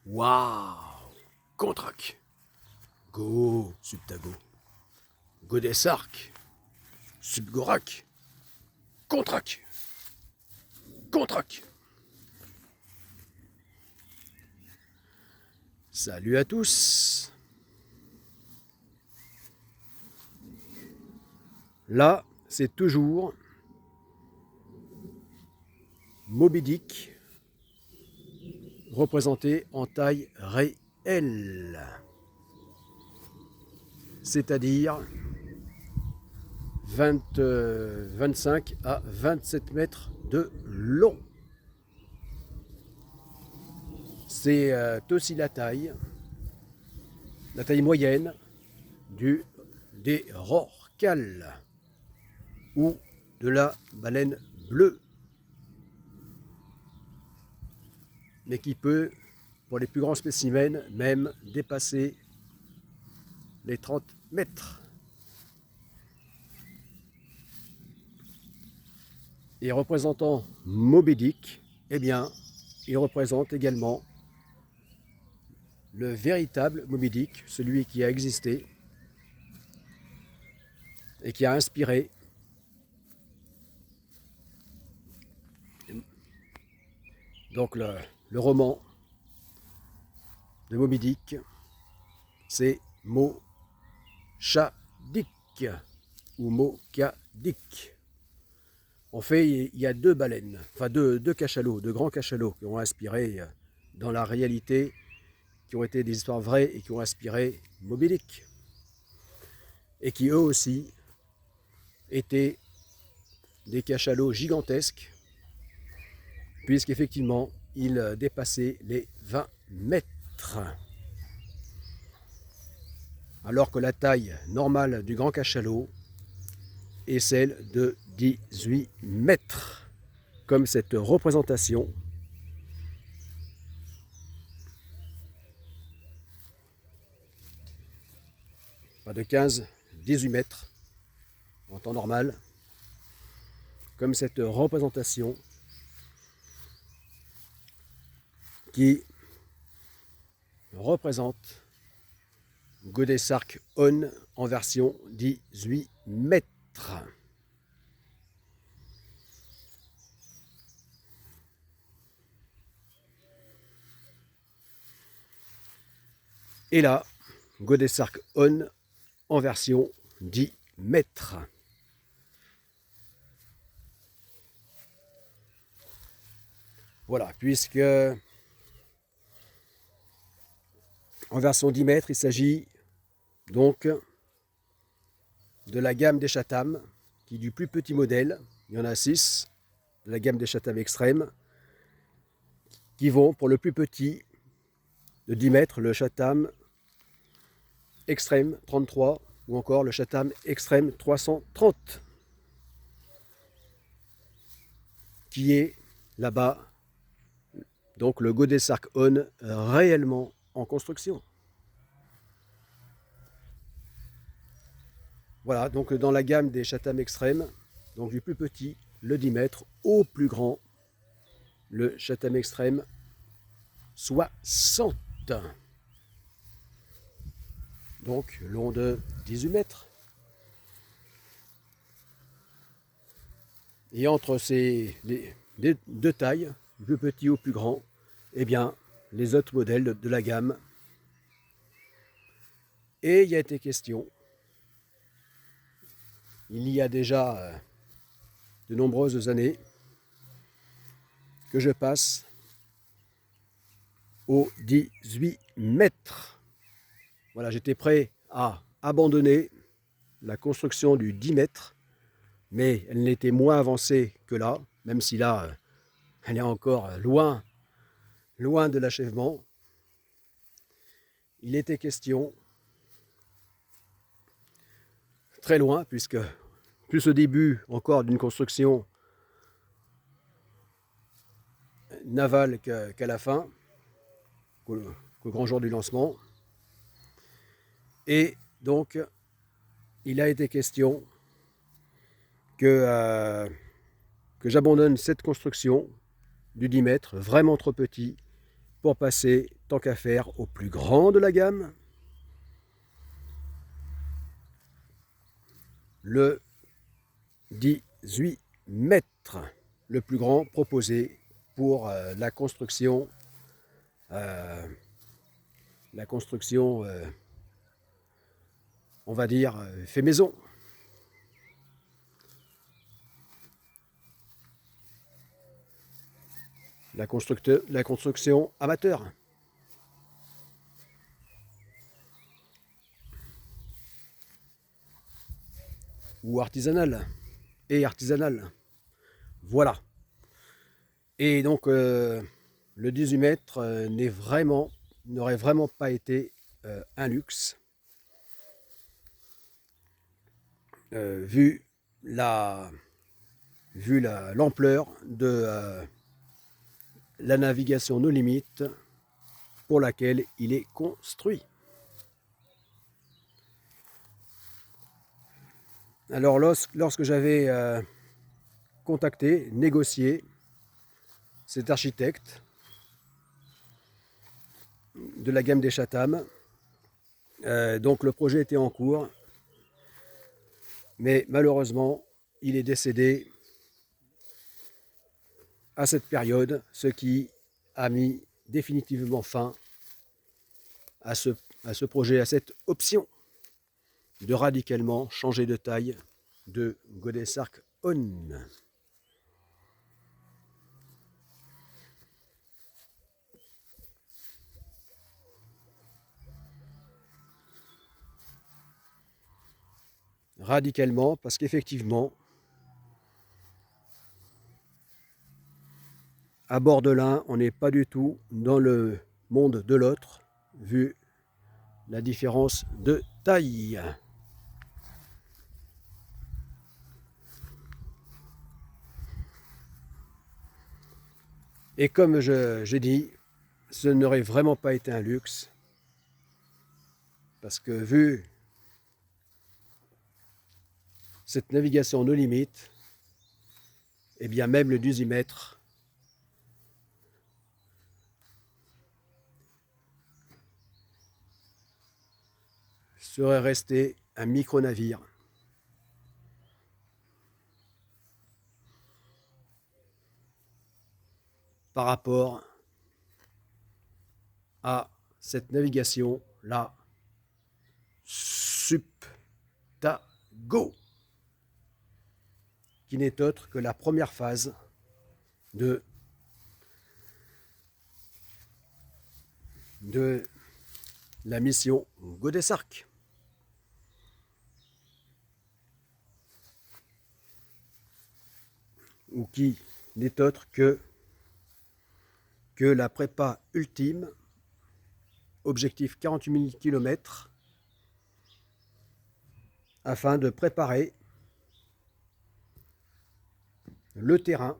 Waouh! Contrac. Go, Subtago. Godesark. Subgorak. Contrac. Contrac. Salut à tous. Là, c'est toujours Moby Dick représenté en taille réelle, c'est-à-dire 25 à 27 mètres de long. C'est aussi la taille moyenne des rorquals ou de la baleine bleue, mais qui peut, pour les plus grands spécimens, même dépasser les 30 mètres. Et représentant Moby Dick, eh bien, il représente également le véritable Moby Dick, celui qui a existé et qui a inspiré donc le roman de Moby Dick, c'est Mochadik ou Mochadik. En fait, il y a deux baleines, enfin deux cachalots, deux grands cachalots qui ont inspiré dans la réalité, qui ont été des histoires vraies et qui ont inspiré Moby Dick. Et qui eux aussi étaient des cachalots gigantesques, puisqu'effectivement, ils dépassaient les 20 mètres. Alors que la taille normale du grand cachalot est celle de 18 mètres, comme cette représentation de 15-18 mètres en temps normal, comme cette représentation qui représente Godesark On en version 18 mètres. Et là, Godesark On en version 10 mètres. Voilà, puisque en version 10 mètres, il s'agit donc de la gamme des Chatham, qui est du plus petit modèle, il y en a 6, de la gamme des Chatham extrême, qui vont pour le plus petit de 10 mètres, le Chatham extrême 33 ou encore le Chatham extrême 330, qui est là-bas, donc le Godesark On réellement en construction. Voilà, donc dans la gamme des Chatham extrêmes, donc du plus petit, le 10 mètres, au plus grand, le Chatham extrême 60. Donc long de 18 mètres. Et entre ces deux tailles, du plus petit au plus grand, eh bien, les autres modèles de la gamme. Et il y a été question, il y a déjà de nombreuses années, que je passe aux 18 mètres. Voilà, j'étais prêt à abandonner la construction du 10 mètres, mais elle n'était moins avancée que là, même si là, elle est encore loin de l'achèvement. Il était question, très loin, puisque plus au début encore d'une construction navale qu'à la fin, qu'au grand jour du lancement. Et donc, il a été question que j'abandonne cette construction du 10 mètres, vraiment trop petit, pour passer, tant qu'à faire, au plus grand de la gamme, le 18 mètres, le plus grand proposé pour la construction, on va dire, fait maison. La construction amateur. Ou artisanale. Et artisanale. Voilà. Et donc, le 18 mètres n'aurait vraiment pas été un luxe, vu l'ampleur de la navigation no limite pour laquelle il est construit. Alors lorsque j'avais contacté, négocié cet architecte de la gamme des Chatham, donc le projet était en cours, mais malheureusement il est décédé à cette période, ce qui a mis définitivement fin à ce projet, à cette option de radicalement changer de taille de Godesarc On. Radicalement, parce qu'effectivement, à bord de l'un, on n'est pas du tout dans le monde de l'autre, vu la différence de taille. Et comme j'ai dit, ce n'aurait vraiment pas été un luxe, parce que vu cette navigation no limite, et bien même le 18 mètres serait resté un micro-navire. Par rapport à cette navigation-là, Subtago, qui n'est autre que la première phase de la mission Godesarc. Ou qui n'est autre que la prépa ultime, objectif 48 000 km, afin de préparer le terrain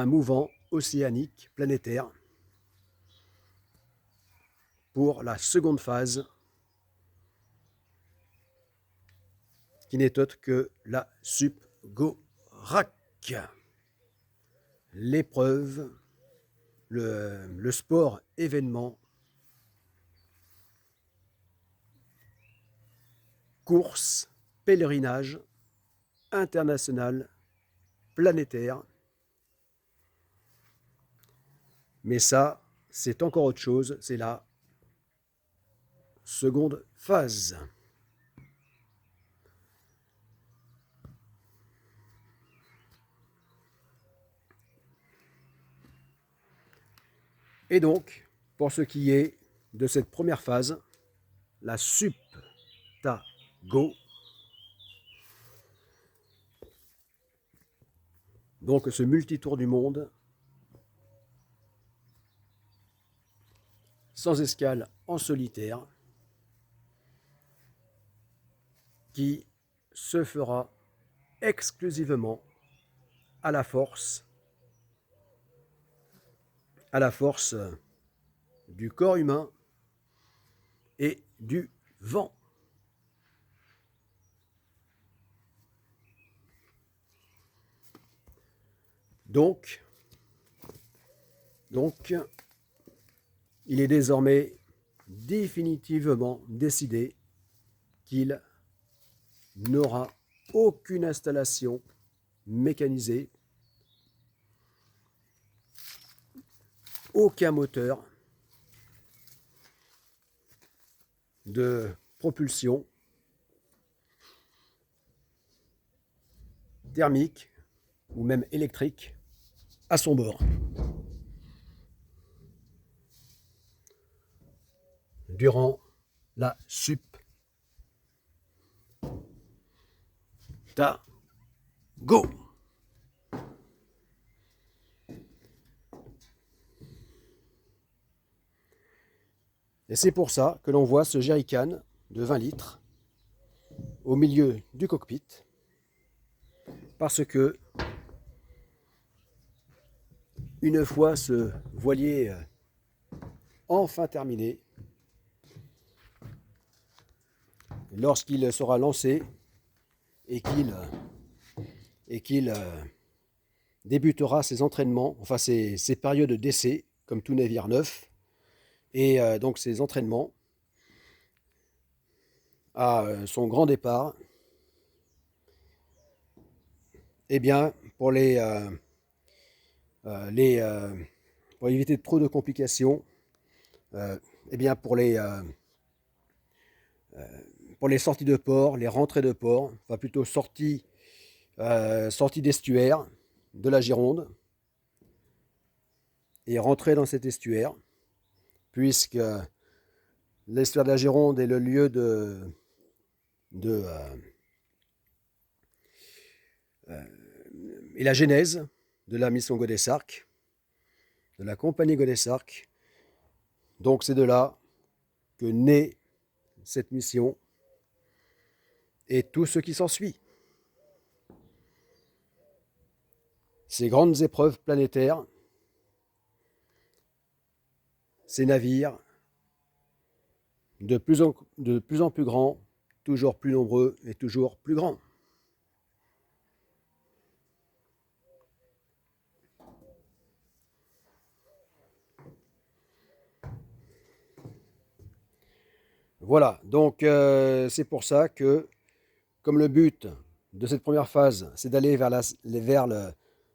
mouvant, océanique, planétaire, pour la seconde phase, qui n'est autre que la Subgorac. L'épreuve, le sport événement, course, pèlerinage, international, planétaire. Mais ça, c'est encore autre chose, c'est la seconde phase. Et donc, pour ce qui est de cette première phase, la Subtago, donc ce multitour du monde, sans escale en solitaire, qui se fera exclusivement à la force du corps humain et du vent. Donc, Donc, il est désormais définitivement décidé qu'il n'aura aucune installation mécanisée, aucun moteur de propulsion thermique ou même électrique à son bord. Durant la Go. Et c'est pour ça que l'on voit ce jerrycan de 20 litres au milieu du cockpit, parce que une fois ce voilier enfin terminé, lorsqu'il sera lancé et qu'il débutera ses entraînements, enfin ses périodes d'essai, comme tout navire neuf, et donc ses entraînements à son grand départ, eh bien, pour pour éviter trop de complications, eh bien, pour les sorties de port, les rentrées de port, enfin plutôt sorties d'estuaire de la Gironde et rentrer dans cet estuaire, puisque l'estuaire de la Gironde est le lieu et la genèse de la mission Godessarc, de la compagnie Godessarc. Donc c'est de là que naît cette mission et tout ce qui s'ensuit. Ces grandes épreuves planétaires, ces navires de plus en plus grands, toujours plus nombreux et toujours plus grands. Voilà, donc c'est pour ça que, comme le but de cette première phase, c'est d'aller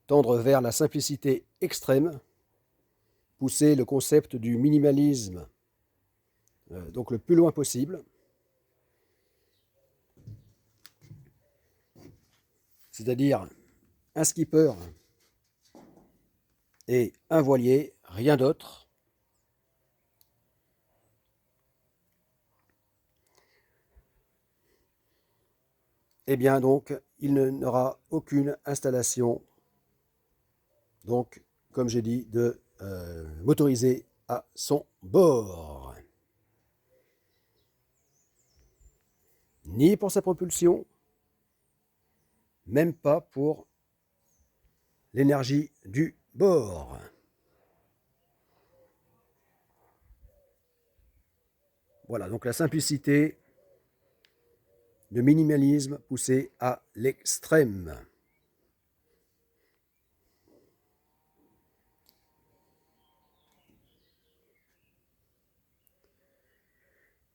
tendre vers la simplicité extrême, pousser le concept du minimalisme donc le plus loin possible, c'est-à-dire un skipper et un voilier, rien d'autre. Eh bien donc, il n'aura aucune installation, donc, comme j'ai dit, de motorisée à son bord. Ni pour sa propulsion, même pas pour l'énergie du bord. Voilà, donc la simplicité, le minimalisme poussé à l'extrême.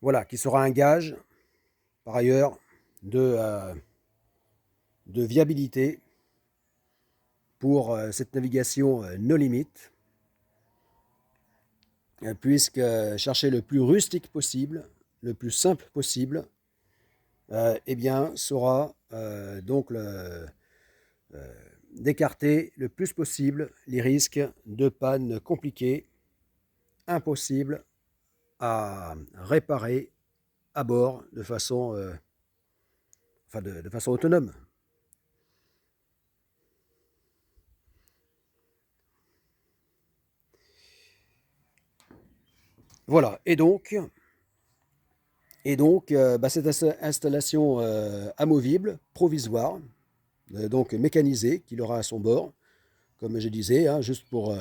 Voilà, qui sera un gage, par ailleurs, de viabilité pour cette navigation no limite, puisque chercher le plus rustique possible, le plus simple possible, eh bien, sera donc d'écarter le plus possible les risques de panne compliquées, impossibles à réparer à bord de façon, de façon autonome. Voilà, et donc cette installation amovible, provisoire, donc mécanisée, qu'il aura à son bord, comme je disais, hein, juste pour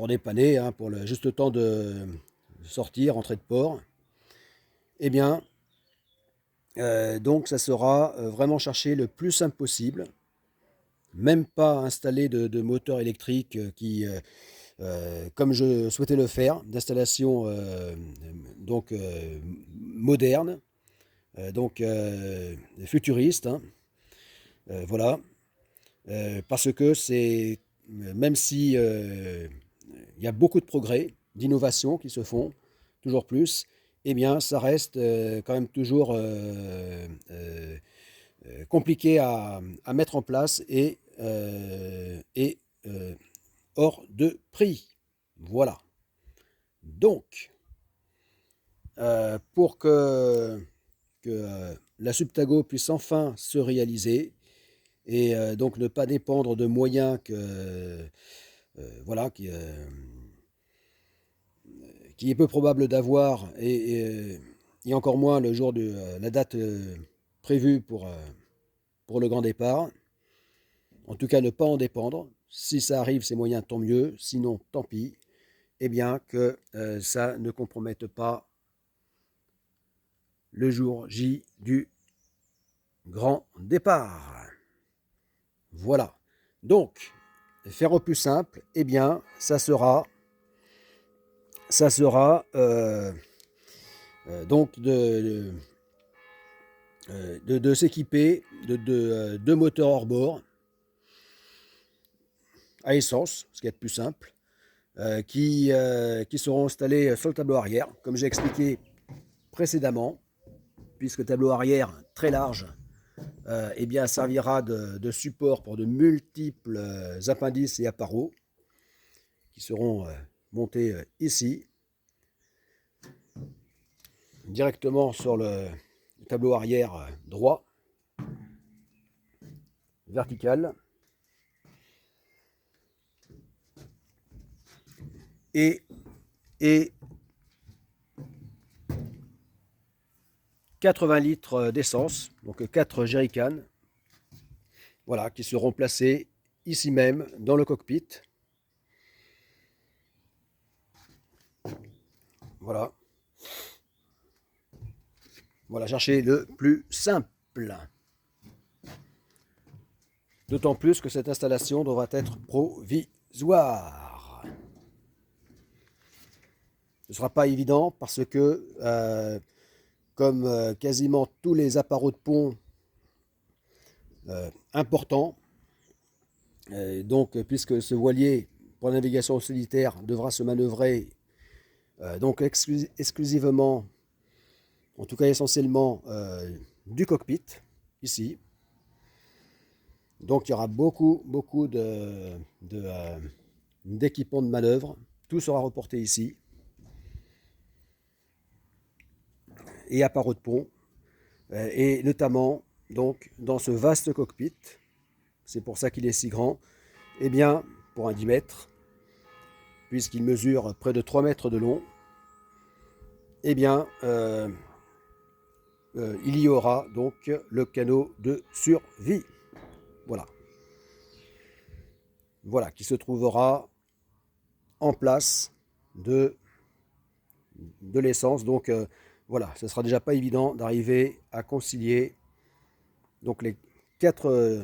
dépanner, hein, pour le juste temps de sortir, entrer de port, eh bien, donc ça sera vraiment chercher le plus simple possible, même pas installer de moteur électrique comme je souhaitais le faire, d'installation donc moderne, donc futuriste, hein, voilà, parce que c'est, même si il y a beaucoup de progrès, d'innovations qui se font, toujours plus, eh bien, ça reste quand même toujours compliqué à mettre en place et hors de prix. Voilà. Donc, pour que la Subtago puisse enfin se réaliser et donc ne pas dépendre de moyens voilà, qui est peu probable d'avoir et encore moins le jour de la date prévue pour le grand départ. En tout cas, ne pas en dépendre. Si ça arrive, ces moyens, tant mieux. Sinon, tant pis. Eh bien, que ça ne compromette pas le jour J du grand départ. Voilà. Donc, faire au plus simple, eh bien, ça sera donc de s'équiper de deux moteurs hors bord à essence, ce qui est le plus simple, qui seront installés sur le tableau arrière, comme j'ai expliqué précédemment, puisque le tableau arrière très large eh bien, servira de support pour de multiples appendices et appareaux qui seront montés ici, directement sur le tableau arrière droit, vertical, et 80 litres d'essence, donc 4 jerrycans, voilà, qui seront placés ici même dans le cockpit. Voilà. Voilà, chercher le plus simple. D'autant plus que cette installation devra être provisoire. Ce ne sera pas évident parce que, comme quasiment tous les appareils de pont importants, donc puisque ce voilier pour la navigation solitaire devra se manœuvrer donc exclusivement, en tout cas essentiellement, du cockpit, ici. Donc il y aura beaucoup d'équipements de manœuvre. Tout sera reporté ici. Et appareaux de pont. Et notamment, donc, dans ce vaste cockpit, c'est pour ça qu'il est si grand, eh bien, pour un 10 mètres, puisqu'il mesure près de 3 mètres de long, eh bien, il y aura donc le canot de survie. Voilà. Voilà, qui se trouvera en place de l'essence. Donc voilà, ce sera déjà pas évident d'arriver à concilier donc les 4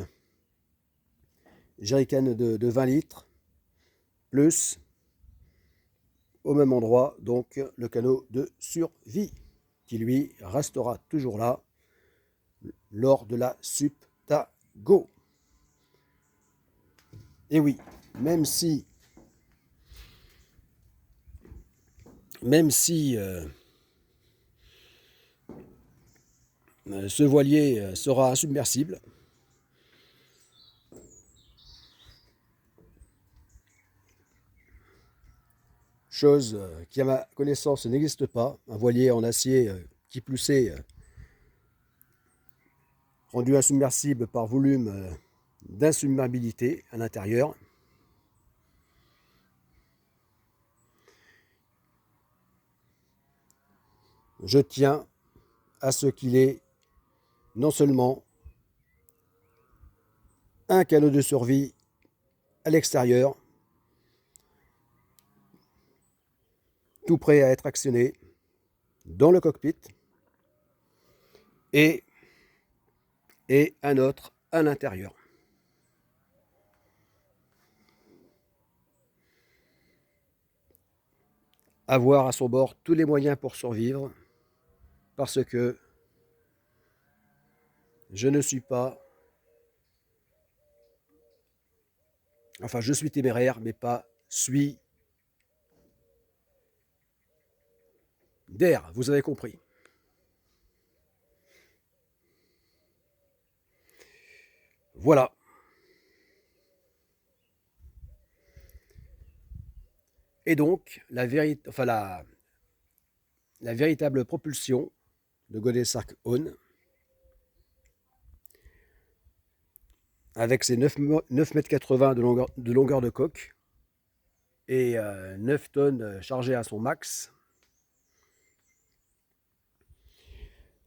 jerrycans de 20 litres plus au même endroit donc le canot de survie qui lui restera toujours là lors de la Subtago. Et oui, même si ce voilier sera insubmersible, chose qui à ma connaissance n'existe pas, un voilier en acier qui plus est rendu insubmersible par volume d'insubmersibilité à l'intérieur. Je tiens à ce qu'il ait non seulement un canot de survie à l'extérieur, tout prêt à être actionné dans le cockpit, et un autre à l'intérieur. avoir à son bord tous les moyens pour survivre, parce que je ne suis pas, enfin je suis téméraire, mais pas suis d'air, vous avez compris. Voilà. Et donc, la véritable propulsion de Godesark-On, avec ses 9,80 m de longueur de coque et 9 tonnes chargées à son max,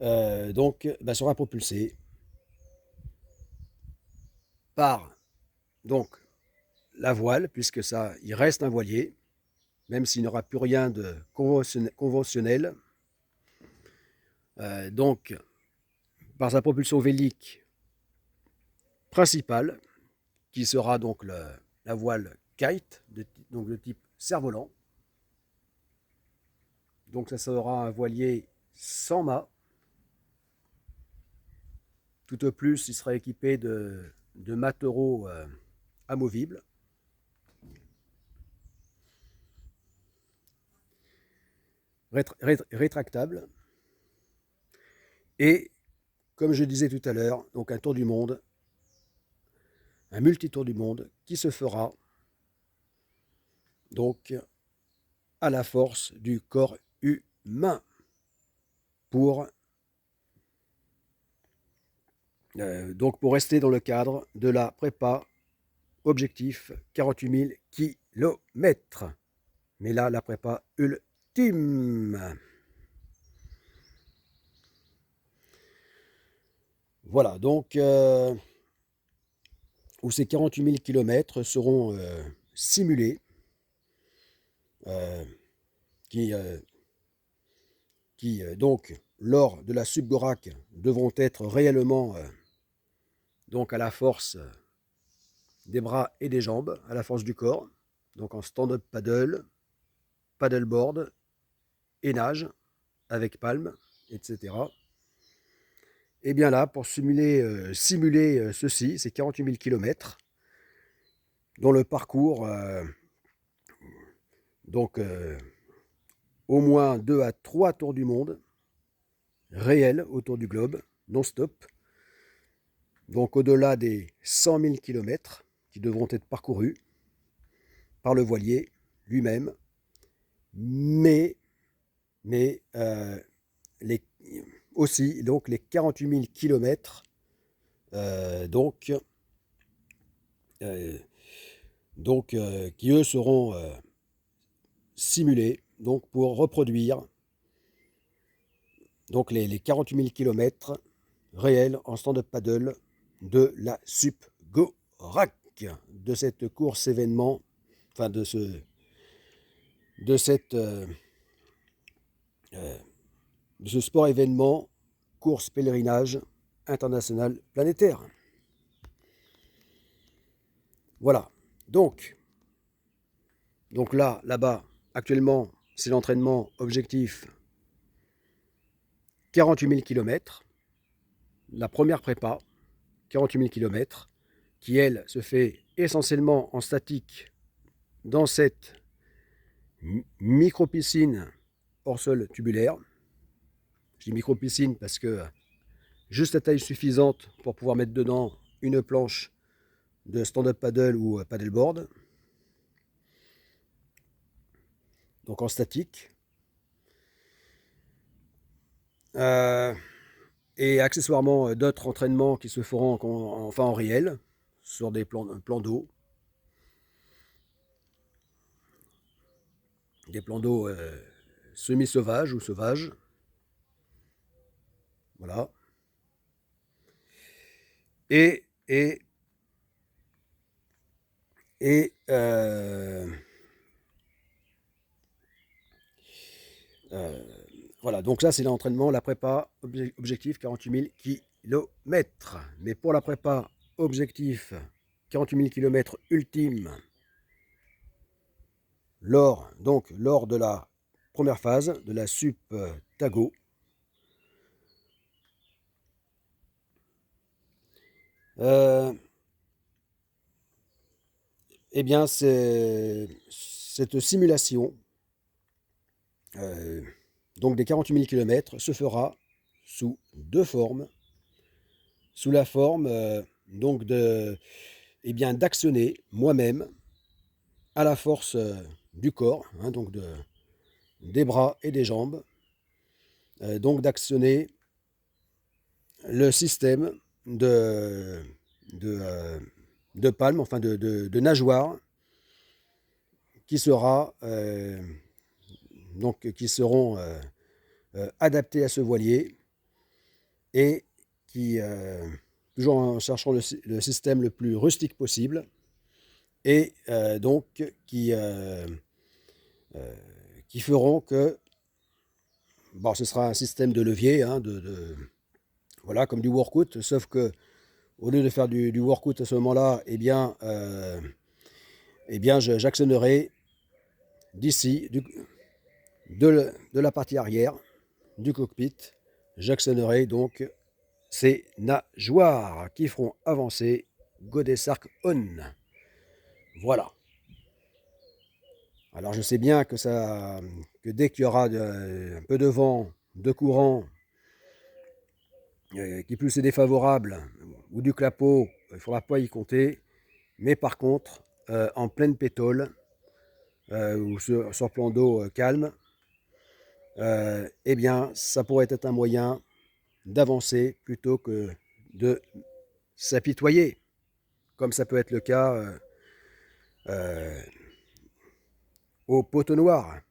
donc sera propulsée par donc la voile, puisque ça, il reste un voilier, même s'il n'y aura plus rien de conventionnel. Donc, par sa propulsion vélique principale, qui sera donc la voile kite, donc de type cerf-volant. Donc ça sera un voilier sans mât. Tout au plus, il sera équipé de matereaux amovibles. Rétractables. Et, comme je disais tout à l'heure, donc un tour du monde, un multitour du monde qui se fera donc à la force du corps humain pour rester dans le cadre de la prépa objectif 48 000 km. Mais là, la prépa ultime. Voilà, donc où ces 48 000 km seront simulés, qui donc lors de la Subgorak devront être réellement donc à la force des bras et des jambes, à la force du corps, donc en stand-up paddle, paddleboard et nage avec palme, etc. Et bien là, pour simuler ceci, ces 48 000 km, dont le parcours, donc au moins 2 à 3 tours du monde, réels autour du globe, non-stop, donc au-delà des 100 000 km qui devront être parcourus par le voilier lui-même, mais aussi donc les 48 000 km qui eux seront simulés donc pour reproduire donc les 48 000 km réels en stand-up paddle de la Subgorak, de cette course événement, enfin de ce sport événement, course pèlerinage international planétaire. Voilà. Donc là-bas, actuellement, c'est l'entraînement objectif 48 000 km. La première prépa, 48 000 km, qui elle se fait essentiellement en statique dans cette micro-piscine hors sol tubulaire. Je dis micro-piscine parce que juste la taille suffisante pour pouvoir mettre dedans une planche de stand-up paddle ou paddleboard. Donc en statique. Et accessoirement d'autres entraînements qui se feront en réel, sur des plans d'eau. Des plans d'eau semi-sauvages ou sauvages. Voilà. Et voilà, donc ça c'est l'entraînement, la prépa objectif 48 000 km. Mais pour la prépa objectif 48 000 km ultime, lors de la première phase de la sup Tago. Eh bien, cette simulation donc des 48 000 km se fera sous deux formes. Sous la forme donc eh bien, d'actionner moi-même à la force du corps, hein, donc des bras et des jambes, donc d'actionner le système de palme, enfin de nageoires, qui sera donc qui seront adaptés à ce voilier et qui, toujours en cherchant le système le plus rustique possible, et donc qui feront que bon, ce sera un système de levier, hein, voilà, comme du workout, sauf que au lieu de faire du workout à ce moment-là, eh bien j'actionnerai d'ici, de la partie arrière du cockpit, j'actionnerai donc ces nageoires qui feront avancer Godesarc On. Voilà. Alors je sais bien que dès qu'il y aura un peu de vent, de courant, qui plus est défavorable, ou du clapot, il ne faudra pas y compter. Mais par contre, en pleine pétole, ou sur plan d'eau calme, eh bien, ça pourrait être un moyen d'avancer plutôt que de s'apitoyer, comme ça peut être le cas euh, au Poteau Noir.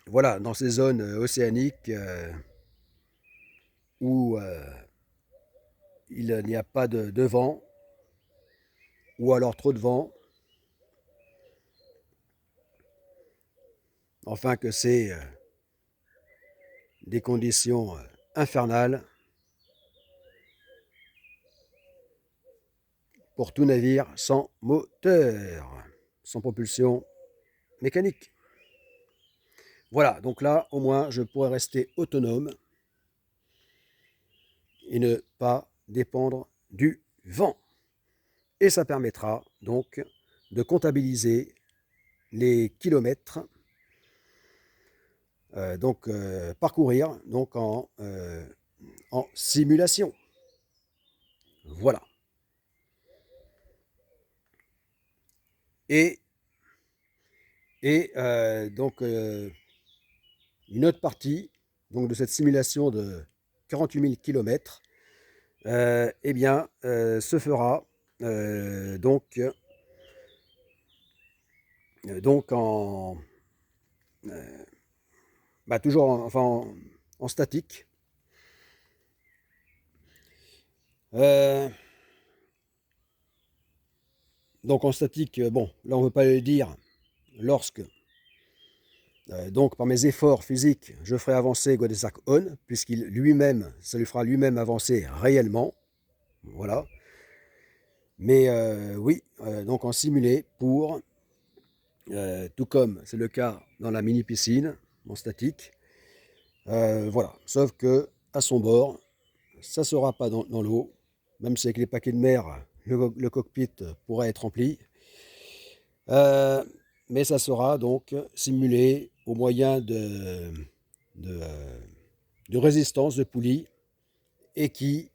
Voilà, dans ces zones océaniques où il n'y a pas de vent, ou alors trop de vent, enfin que c'est des conditions infernales pour tout navire sans moteur, sans propulsion mécanique. Voilà, donc là, au moins, je pourrais rester autonome et ne pas dépendre du vent. Et ça permettra donc de comptabiliser les kilomètres, parcourir donc en simulation. Voilà. Et donc une autre partie donc, de cette simulation de 48 000 km eh bien, se fera donc toujours en statique. Donc en statique, bon, là on ne veut pas le dire, lorsque, donc par mes efforts physiques, je ferai avancer Godesarc On, puisqu'il lui-même, ça lui fera lui-même avancer réellement, voilà. Mais oui, donc en simulé pour, tout comme c'est le cas dans la mini-piscine, en statique, voilà. Sauf que à son bord, ça ne sera pas dans l'eau, même si avec les paquets de mer, le cockpit pourrait être rempli. Mais ça sera donc simulé au moyen de, de résistance de poulies et qui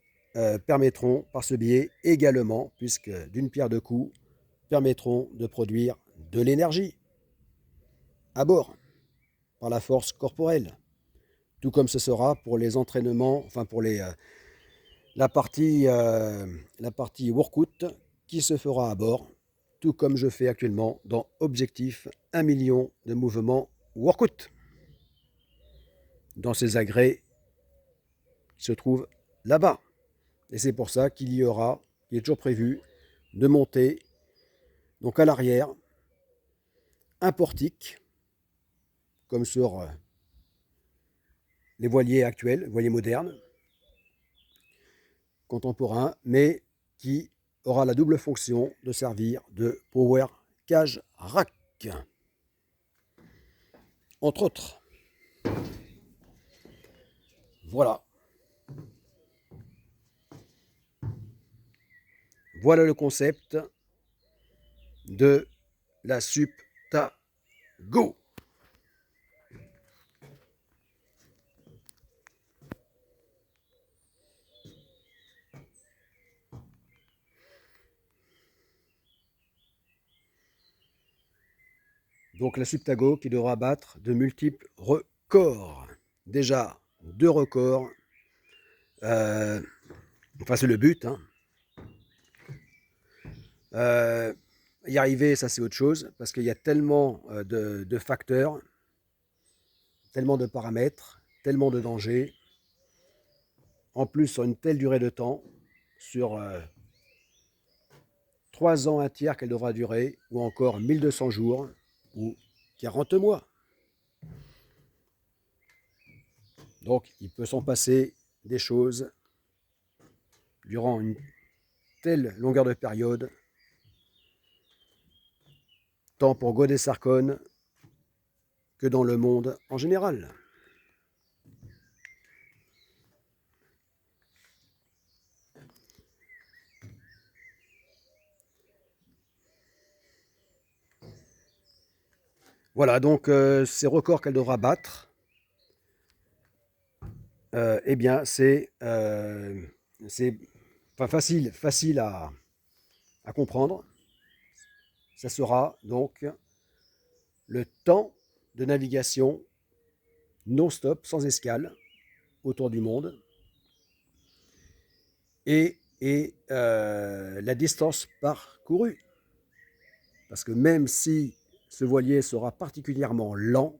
permettront par ce biais également, puisque d'une pierre deux coups, permettront de produire de l'énergie à bord par la force corporelle. Tout comme ce sera pour les entraînements, enfin pour la partie workout qui se fera à bord, tout comme je fais actuellement dans Objectif 1 million de mouvements workout, dans ces agrès qui se trouvent là-bas. Et c'est pour ça qu'il est toujours prévu de monter donc à l'arrière un portique, comme sur les voiliers actuels, voiliers modernes, contemporains, mais qui aura la double fonction de servir de power cage rack. entre autres. Voilà. Voilà le concept de la Subtago. Donc la Subtago qui devra battre de multiples records. Déjà 2 records. Enfin c'est le but. Hein. Y arriver, ça c'est autre chose, parce qu'il y a tellement de facteurs, tellement de paramètres, tellement de dangers. En plus, sur une telle durée de temps, sur 3 ans, un tiers qu'elle devra durer, ou encore 1200 jours, ou 40 mois. Donc, il peut s'en passer des choses durant une telle longueur de période, tant pour Godet Sarkon que dans le monde en général. Voilà, donc ces records qu'elle devra battre, eh bien, c'est enfin, facile à comprendre. Ça sera donc le temps de navigation non-stop, sans escale, autour du monde, et la distance parcourue. Parce que même si ce voilier sera particulièrement lent,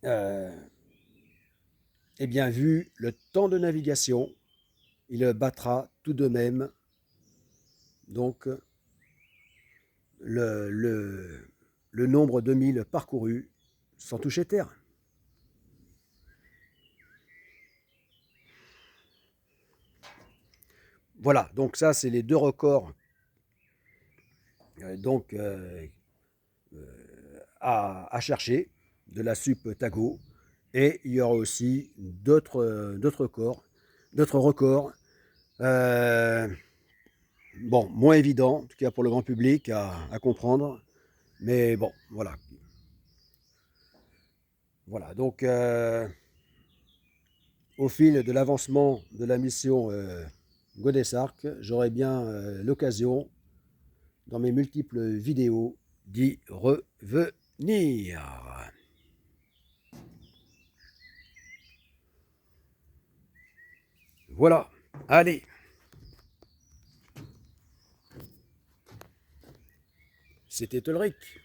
eh bien, vu le temps de navigation, il battra tout de même donc le nombre de milles parcourus sans toucher terre. Voilà, donc ça c'est les 2 records donc à chercher de la Subtago, et il y aura aussi d'autres records, bon, moins évidents, en tout cas pour le grand public à comprendre, mais bon, voilà. Voilà, donc au fil de l'avancement de la mission Godet Sark, j'aurai bien l'occasion, dans mes multiples vidéos, d'y revenir. Voilà, allez. C'était Ulrich.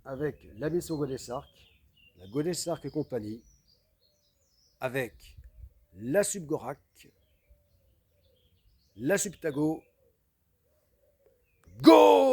Avec la mission Godet Sark, la Godet Sark et compagnie, avec la Subgorak, la Subtago. Go!